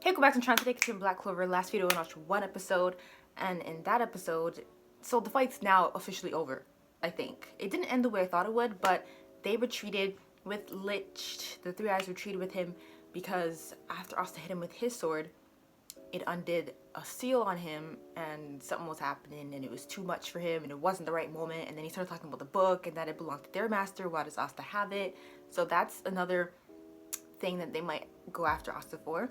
Hey, go back and trying to take it to Black Clover. Last video I watched one episode, and in that episode, so the fight's now officially over, I think. It didn't end the way I thought it would, but they retreated with Lich. The Three Eyes retreated with him because after Asta hit him with his sword, it undid a seal on him and something was happening and it was too much for him and it wasn't the right moment, and then he started talking about the book and that it belonged to their master. Why does Asta have it? So that's another thing that they might go after Asta for.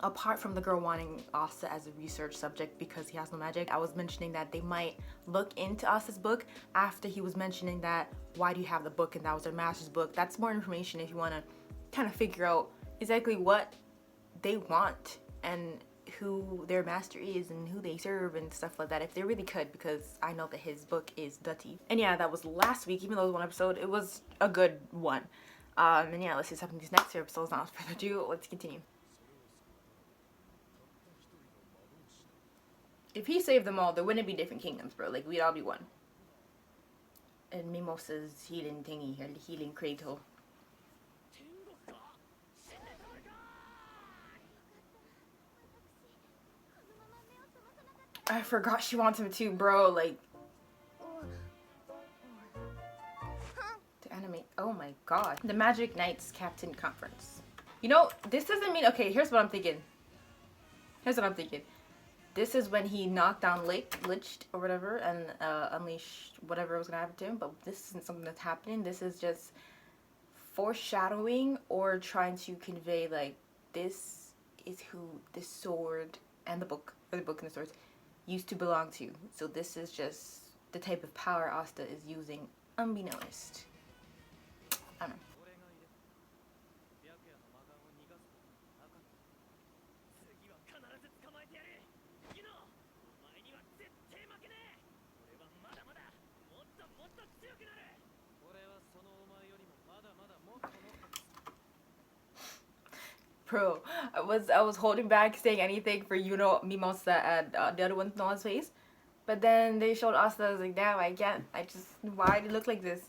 Apart from the girl wanting Asta as a research subject because he has no magic, I was mentioning that they might look into Asta's book after he was mentioning that, why do you have the book, and that was their master's book. That's more information if you want to kind of figure out exactly what they want and who their master is and who they serve and stuff like that, if they really could, because I know that his book is dirty. And yeah, that was last week. Even though it was one episode, it was a good one. And yeah, let's see what's happening these next 2 episodes. Not further ado, let's continue. If he saved them all, there wouldn't be different kingdoms, bro. Like, we'd all be one. And Mimosa's healing thingy here, the healing cradle. I forgot she wants him too, bro. Like, to animate. Oh my god. The Magic Knights Captain Conference. You know, this doesn't mean. Okay, here's what I'm thinking. This is when he knocked down Lich or whatever and unleashed whatever was gonna happen to him. But this isn't something that's happening. This is just foreshadowing or trying to convey, like, this is who the sword and the book, or the book and the swords, used to belong to. So this is just the type of power Asta is using unbeknownst. I don't know. Bro, I was holding back saying anything for, you know, Mimosa and the other one's Noah's face. But then they showed Asta. I was like, damn, I can't. I just, why do you look like this?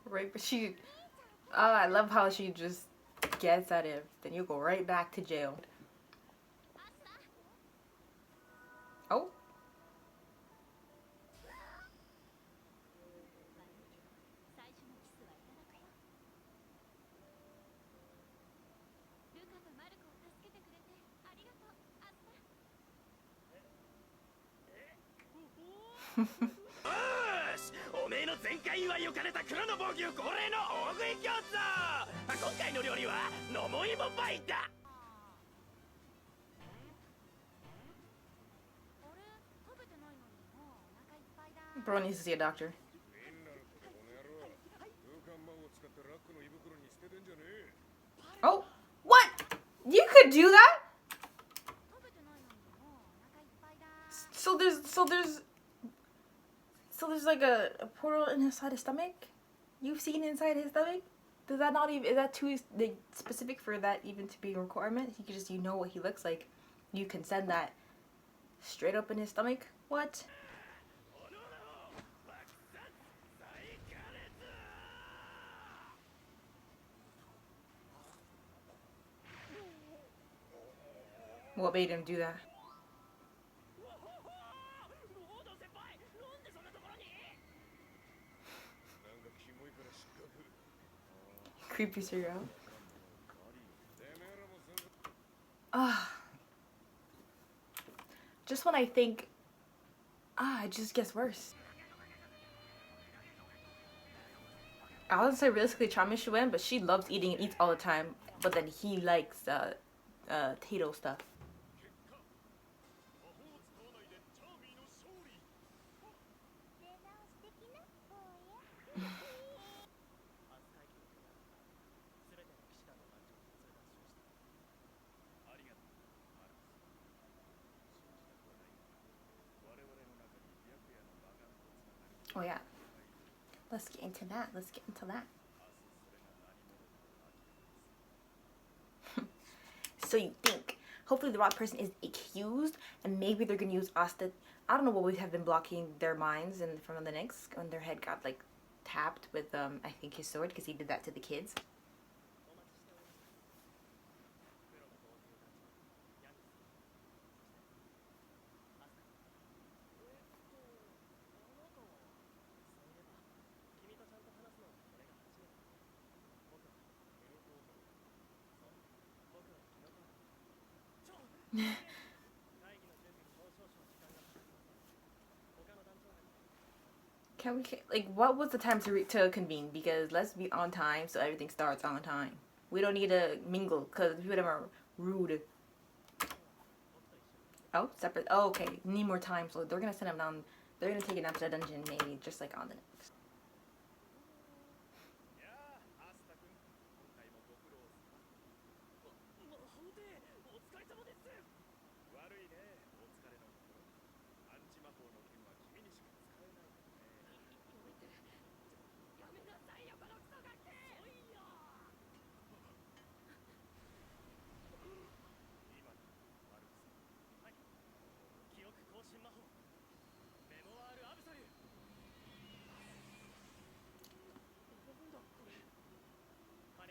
Right, but she, I love how she just gets at him. Then you go right back to jail. Oh. Bro needs to see a doctor. Oh, what? You could do that? So there's like a portal inside his stomach? You've seen inside his stomach? Does that not even, is that too like, specific for that even to be a requirement? He could just, you know what he looks like. You can send that straight up in his stomach? What? What made him do that? Creepy serial. Just when I think, it just gets worse. I would say realistically Charmin should win, but she loves eating and eats all the time. But then he likes potato stuff. Oh yeah. Let's get into that. So you think hopefully the right person is accused, and maybe they're gonna use Asta. I don't know what would have been blocking their minds and from the Knicks when their head got like tapped with I think his sword, because he did that to the kids. Can we like what was the time to convene? Because let's be on time so everything starts on time. We don't need to mingle because people of them are rude. Oh, separate. Oh, okay. Need more time, so they're gonna send them down. They're gonna take it down to the dungeon, maybe just like on the next.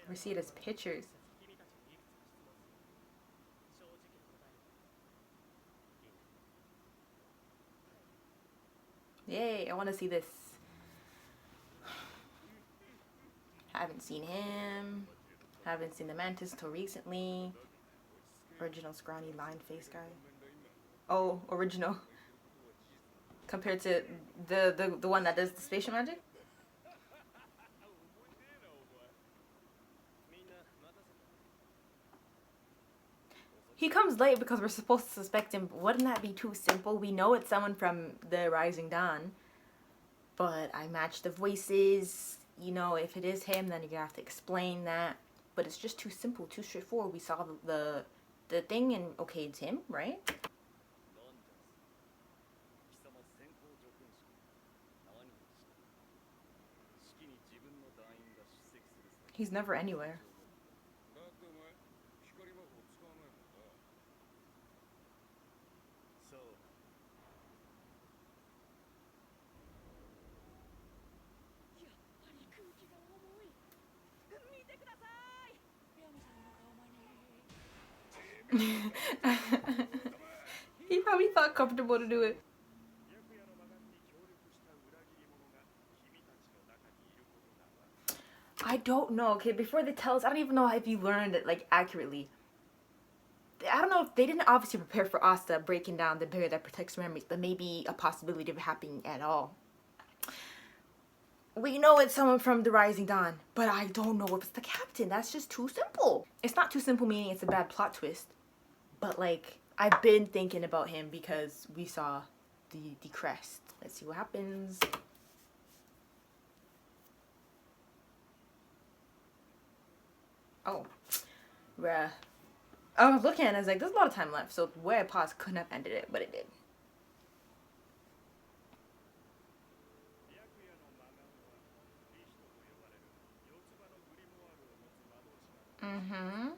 We see it as pictures. Yay! I want to see this. Haven't seen him. Haven't seen the Mantis till recently. Original scrawny line face guy. Oh, original. Compared to the one that does the spatial magic. He comes late because we're supposed to suspect him. Wouldn't that be too simple? We know it's someone from the Rising Dawn. But I match the voices. You know, if it is him, then you're gonna have to explain that. But it's just too simple, too straightforward. We saw the thing and okay, it's him, right? He's never anywhere. He probably felt comfortable to do it. I don't know. Okay, before they tell us, I don't even know if you learned it like accurately. I don't know if they didn't obviously prepare for Asta breaking down the barrier that protects memories, but maybe a possibility of it happening at all. We know it's someone from the Rising Dawn, but I don't know if it's the captain. That's just too simple. It's not too simple, meaning it's a bad plot twist. But like, I've been thinking about him because we saw the crest. Let's see what happens. Oh, bruh. I was looking and I was like, there's a lot of time left. So where I paused couldn't have ended it, but it did. Mm-hmm.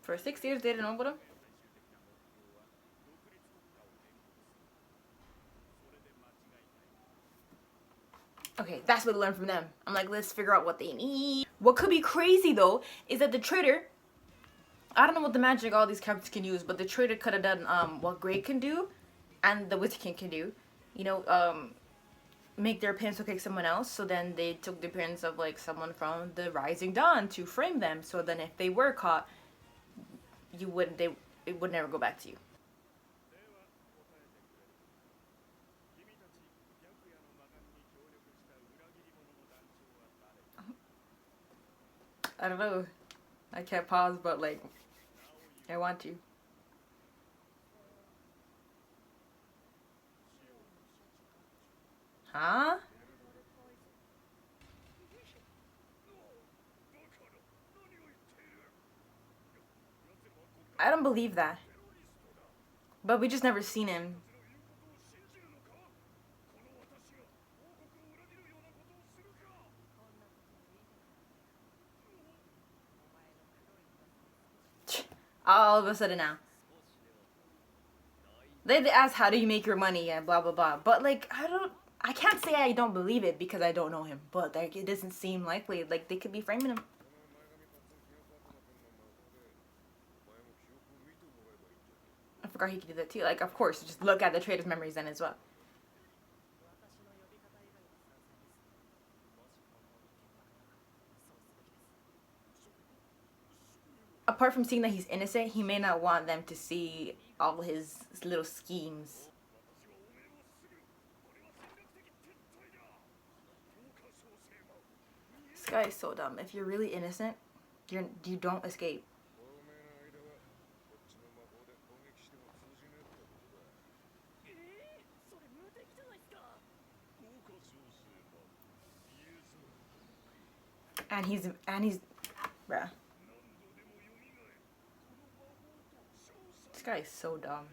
For 6 years, they didn't know about him? Okay, that's what I learned from them. I'm like, let's figure out what they need. What could be crazy, though, is that the traitor... I don't know what the magic all these characters can use, but the traitor could have done what Grey can do and the Witch King can do. You know, make their appearance look like someone else. So then they took the appearance of like someone from the Rising Dawn to frame them. So then if they were caught, it would never go back to you. I don't know. I can't pause, but like, I want to. Huh? I don't believe that. But we just never seen him. All of a sudden now. They ask how do you make your money and blah blah blah. But like I can't say I don't believe it because I don't know him. But like it doesn't seem likely. Like they could be framing him. I forgot he could do that too. Like of course, just look at the trader's memories then as well. Apart from seeing that he's innocent, he may not want them to see all his little schemes. This guy is so dumb. If you're really innocent, you don't escape. And he's bruh. This guy is so dumb.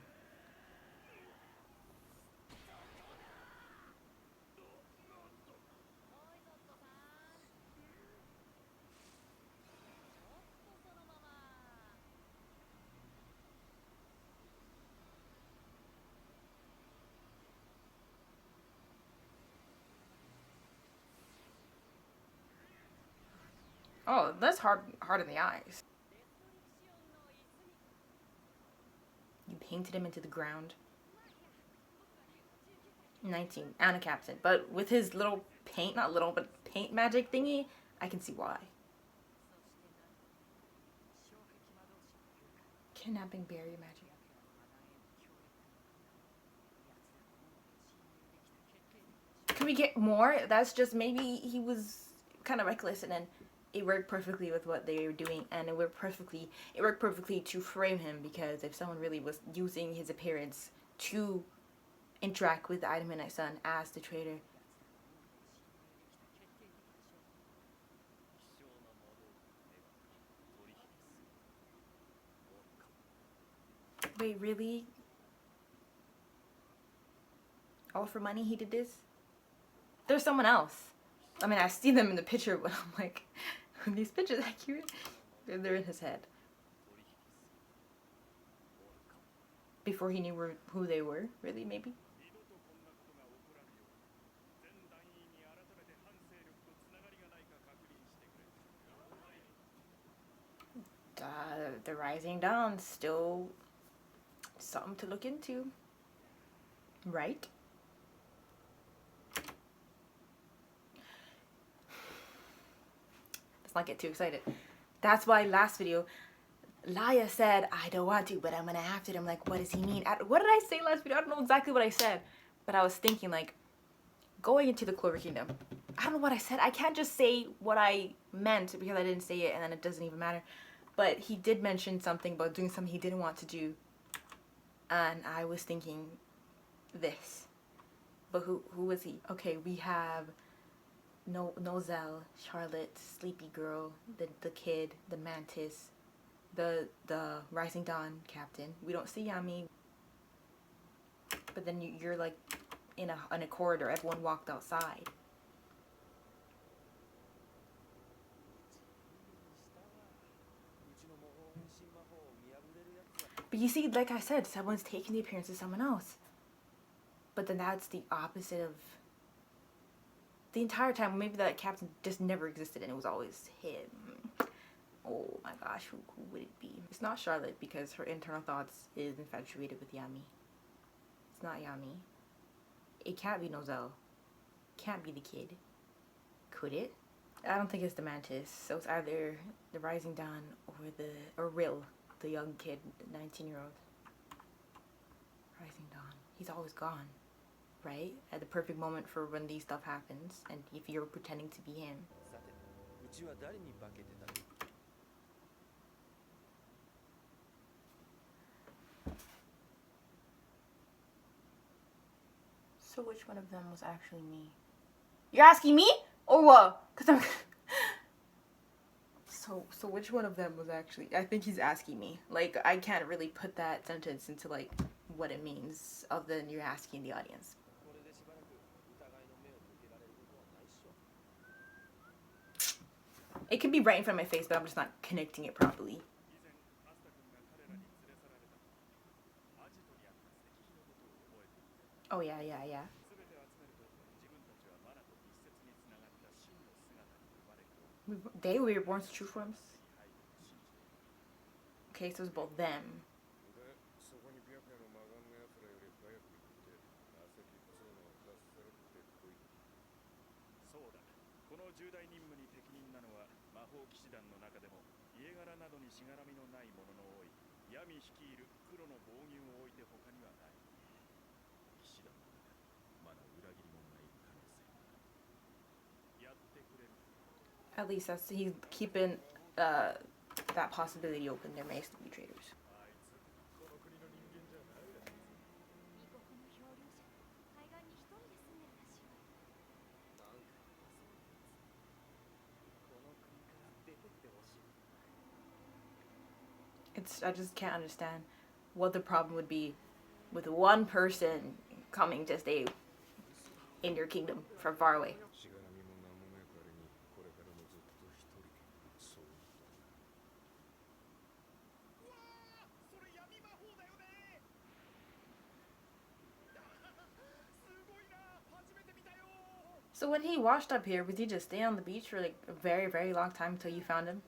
Oh, that's hard in the eyes. You painted him into the ground. 19 and a captain, but with his little paint, not little, but paint magic thingy, I can see why. Kidnapping barrier magic. Can we get more? That's just maybe he was kind of reckless and then it worked perfectly with what they were doing, and it worked perfectly to frame him, because if someone really was using his appearance to interact with the Item Midnight Sun as the traitor. Wait, really? All for money he did this? There's someone else. I mean, I see them in the picture, but I'm like, are these pictures accurate? They're in his head. Before he knew who they were, really, maybe? The Rising Dawn, still something to look into. Right? Let's not get too excited. That's why last video, Laya said, I don't want to, but I'm gonna have to. I'm like, what does he mean? What did I say last video? I don't know exactly what I said. But I was thinking, like, going into the Clover Kingdom. I don't know what I said. I can't just say what I meant because I didn't say it and then it doesn't even matter. But he did mention something about doing something he didn't want to do. And I was thinking this. But who was he? Okay, we have Nozel, Charlotte, Sleepy Girl, the kid, the Mantis, the Rising Dawn captain. We don't see Yami. But then you're like in a corridor. Everyone walked outside. But you see, like I said, someone's taking the appearance of someone else. But then that's the opposite of the entire time. Maybe that captain just never existed and it was always him. Oh my gosh, who would it be? It's not Charlotte because her internal thoughts is infatuated with Yami. It's not Yami. It can't be Nozel. Can't be the kid. Could it? I don't think it's the Mantis. So it's either the Rising Dawn or Rill, the young kid, the 19-year-old. Rising Dawn. He's always gone, right? At the perfect moment for when these stuff happens, and if you're pretending to be him. So which one of them was actually me? You're asking me? Or what? Cause I'm So which one of them was actually, I think he's asking me. Like, I can't really put that sentence into like what it means other than you're asking the audience. It could be right in front of my face, but I'm just not connecting it properly. Oh yeah, yeah, yeah. They were reborn to true forms. Okay, so it's both them. At least that's he's keeping uh, that possibility open. There may still be traitors. I just can't understand what the problem would be with one person coming to stay in your kingdom from far away. So when he washed up here, was he just stay on the beach for like a very, very long time until you found him?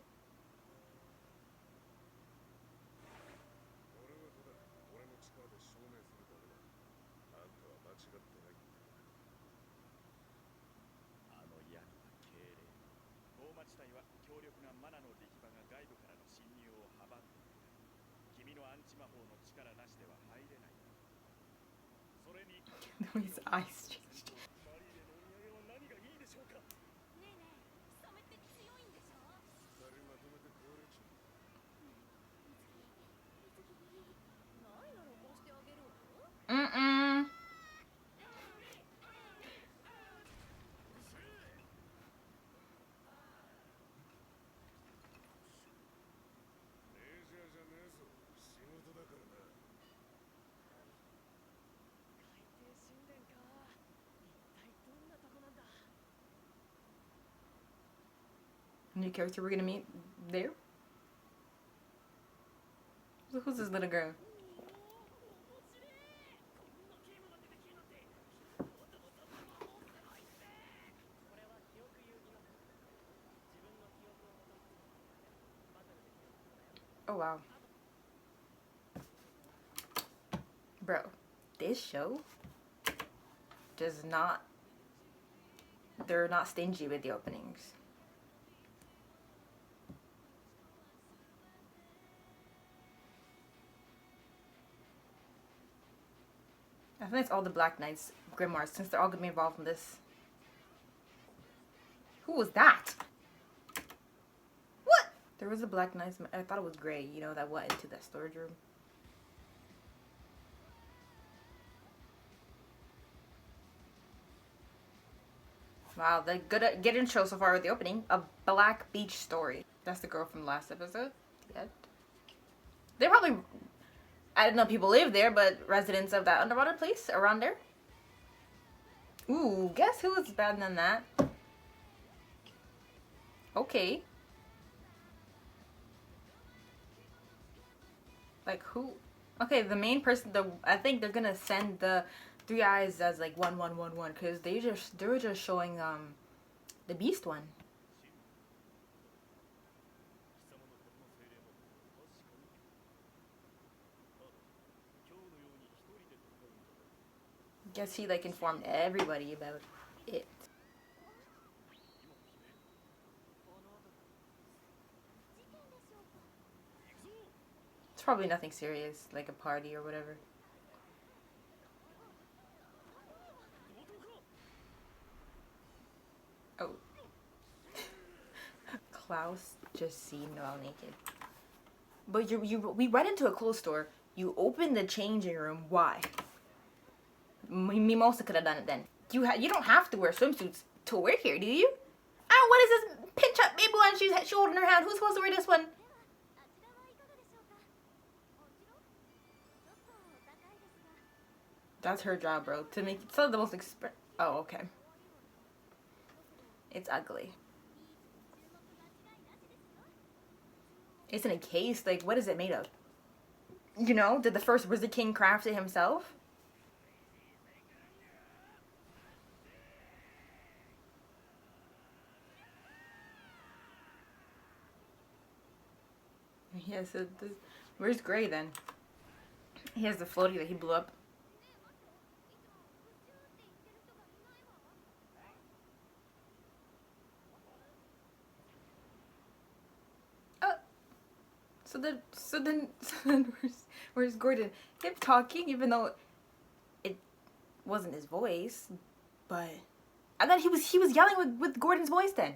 His eyes changed. Mm-mm. New character we're gonna meet there? Who's this little girl? Oh wow. Bro, this show does not, they're not stingy with the openings. I think it's all the Black Knights grimoires since they're all gonna be involved in this. Who was that? What? There was a Black Knights. I thought it was Gray. You know that went into that storage room. Wow, the good intro so far with the opening. A Black Beach story. That's the girl from the last episode. Yeah. They probably, I didn't know people live there, but residents of that underwater place around there. Ooh, guess who is better than that? Okay. Like who? Okay, the main person. I think they're gonna send the three eyes as like 1 1 1 1 because they were just showing the beast one. Guess he like informed everybody about it. It's probably nothing serious, like a party or whatever. Oh. Klaus just seemed all naked. But we went into a clothes store. You opened the changing room. Why? Mimosa could have done it then. You don't have to wear swimsuits to work here, do you? Oh, what is this pinch up baby one she's holding her hand? Who's supposed to wear this one? That's her job, bro. To make it the most Oh, okay. It's ugly. It's in a case. Like, what is it made of? You know, did the first Wizard King craft it himself? Yeah, so where's Gray then? He has the floaty that he blew up. Oh, so then where's Gordon? Him talking, even though it wasn't his voice, but I thought he was yelling with Gordon's voice then.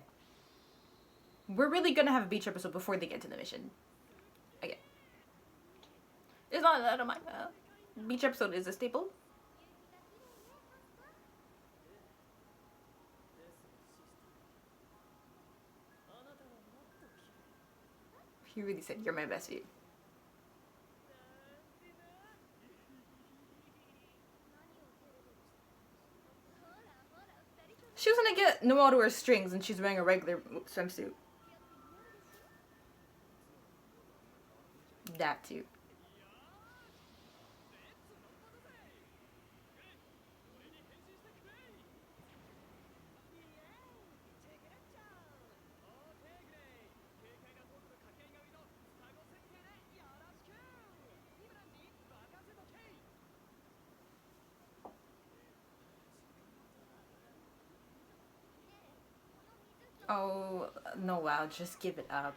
We're really gonna have a beach episode before they get to the mission. Okay. It's not out of my beach episode is a staple. He really said, "You're my best view." She was gonna get Noelle to wear strings and she's wearing a regular swimsuit. That too. Oh, no, wow, just give it up.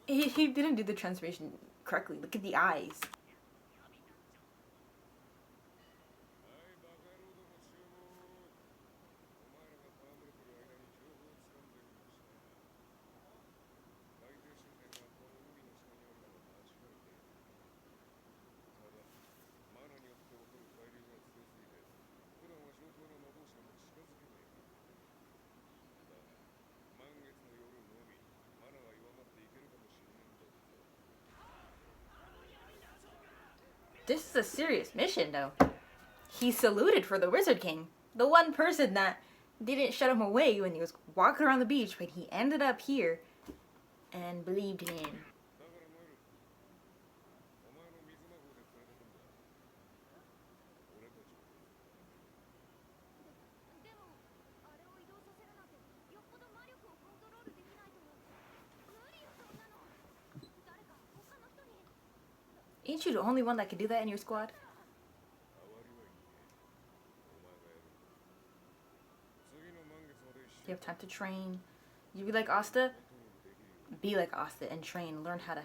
He didn't do the transformation correctly. Look at the eyes. This is a serious mission, though. He saluted for the Wizard King. The one person that didn't shut him away when he was walking around the beach, but he ended up here and believed in him. Ain't you the only one that can do that in your squad? You have time to train. You be like Asta? Be like Asta and train. Learn how to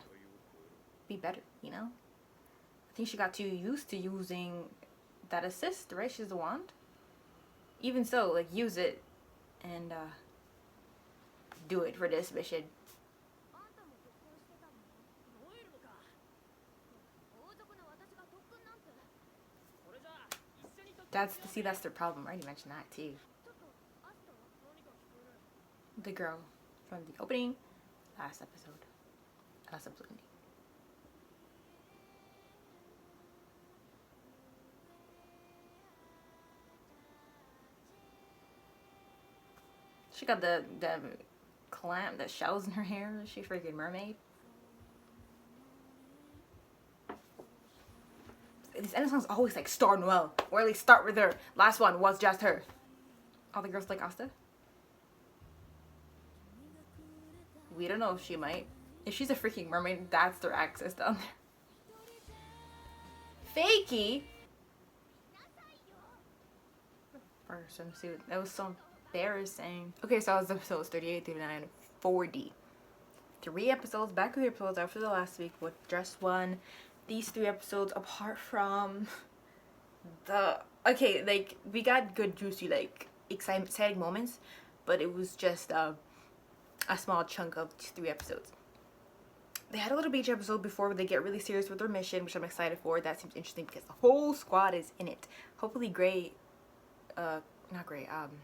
be better, you know? I think she got too used to using that assist, right? She's the wand. Even so, like, use it and do it for this mission. That's their problem, right? You mentioned that too. The girl from the opening, last episode. She got the clamp, the shells in her hair. Is she a freaking mermaid? These end songs always like start Noelle, or at least start with her. Last one was just her. All the girls like Asta? We don't know if she might. If she's a freaking mermaid, that's their access down there. Fakey! For her swimsuit. That was so embarrassing. Okay, so that was episodes 38, 39, 40. 3 episodes, back 3 episodes after the last week with just one. These 3 episodes, apart from the... Okay, like, we got good, juicy, like, exciting moments, but it was just a small chunk of 3 episodes. They had a little beach episode before they get really serious with their mission, which I'm excited for. That seems interesting because the whole squad is in it. Hopefully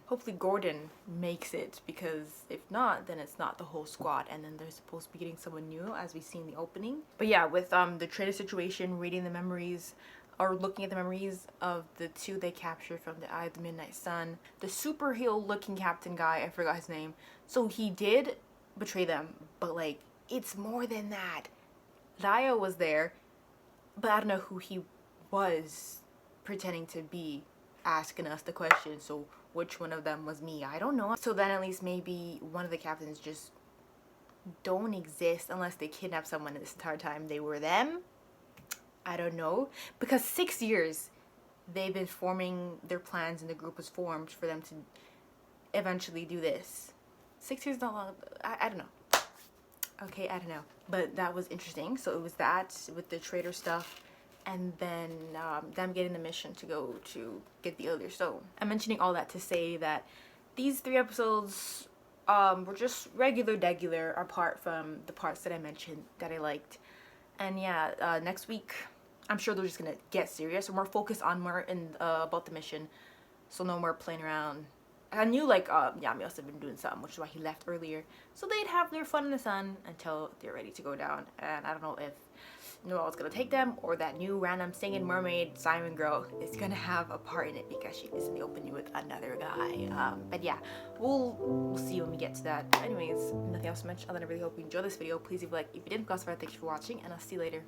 hopefully Gordon makes it, because if not, then it's not the whole squad, and then they're supposed to be getting someone new, as we see in the opening. But yeah, with the traitor situation, reading the memories, or looking at the memories of the 2 they captured from the Eye of the Midnight Sun, the super heel looking captain guy, I forgot his name, so he did betray them, but like it's more than that. Raya was there, but I don't know who he was pretending to be asking us the question. So which one of them was me? I don't know. So then at least maybe one of the captains just don't exist unless they kidnapped someone this entire time. They were them. I don't know. Because 6 years they've been forming their plans and the group was formed for them to eventually do this. 6 years not long. I don't know. Okay, I don't know. But that was interesting. So it was that with the traitor stuff, and then them getting the mission to go to get the Elder Stone. I'm mentioning all that to say that these 3 episodes were just regular apart from the parts that I mentioned that I liked. And yeah, next week I'm sure they're just gonna get serious or more focused on more in about the mission, so no more playing around. I knew like Yami must have been doing something, which is why he left earlier, so they'd have their fun in the sun until they're ready to go down. And I don't know if Noelle's gonna take them or that new random singing mermaid Simon girl is gonna have a part in it because she is in the opening with another guy. But yeah, we'll see when we get to that. Anyways, nothing else to mention other than I really hope you enjoyed this video. Please leave a like if you didn't. Thanks for watching, and I'll see you later.